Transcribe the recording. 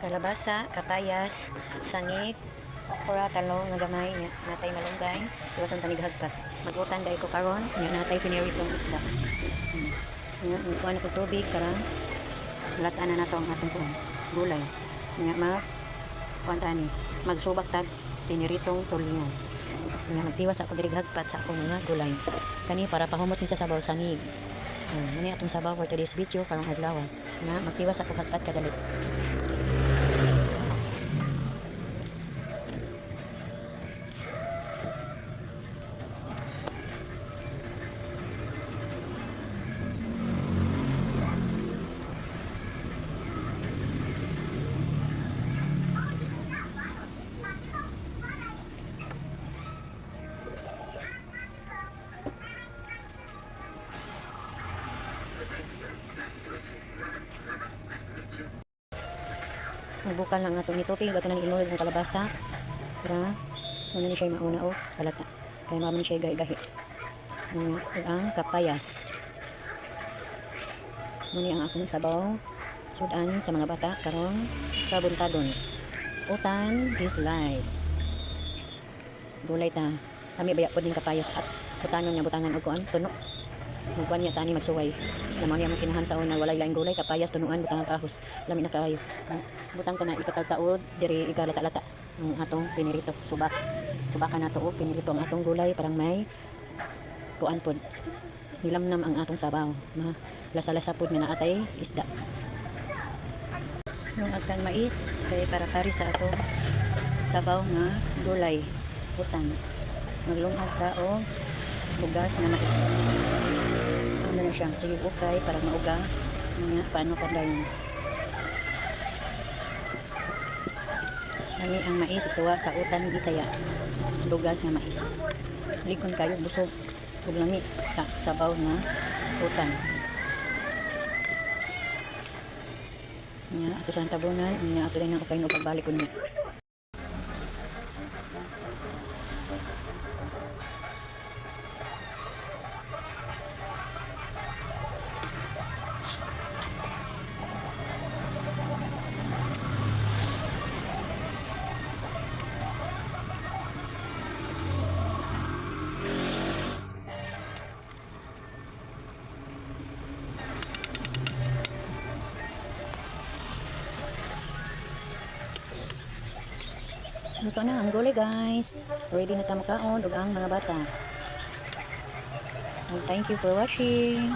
kalabasa, kapayas, sangit, okra, talong nga gamay, natay malunggay, iwasan tanighagpat. Magutan dahil ko karon, natay piniritong isda. Kuha na ko tubig, karang lataan na nato ang atong gulay. Kuha ni, magsubak tag piniritong tulingan. Magtiwas ako dirighagpat sa akong mga gulay. Kani para pahumot ni sa sabaw sangig. Muna atong sabaw for today's video karong adlaw. Magtiwas ako hagpat kadalit. Magbukan lang atong itupig ato na inulog ng kalabasa para muna ni siya mauna o palata kaya maman siya gahi-gahi ang kapayas muna ang akong sabaw sudan sa mga bata karong kabuntadon utan is life gulay ta kami baya po din kapayas at butanon nga butangan og kuan tunok magkuan niya tani magsuway naman niya makinahan sa una walay laing gulay kapayas tunuan butangan kahos lami na kaayo butang ka na ikatagtaod diri igalata-lata ang atong pinirito subakan nato og pinirito ang atong gulay parang may kuan pod nilamnam ang atong sabaw lasa-lasa pod nga naatay isda yung agkan mais kay para kari sa atong sabaw nga gulay utang maglungag ta og bugas nga mais ano na siya sige ukay para mauga nga paano kadayon kami ang mais isuwa sa utan Bisaya bugas nga mais likon kayo busog ug lami sa sabaw nga utan nya ato sa tabunan nya ato din ang kain ug pagbalik kun luto na ang gulay guys. Ready na tayo makaon ug ang mga bata. And thank you for watching.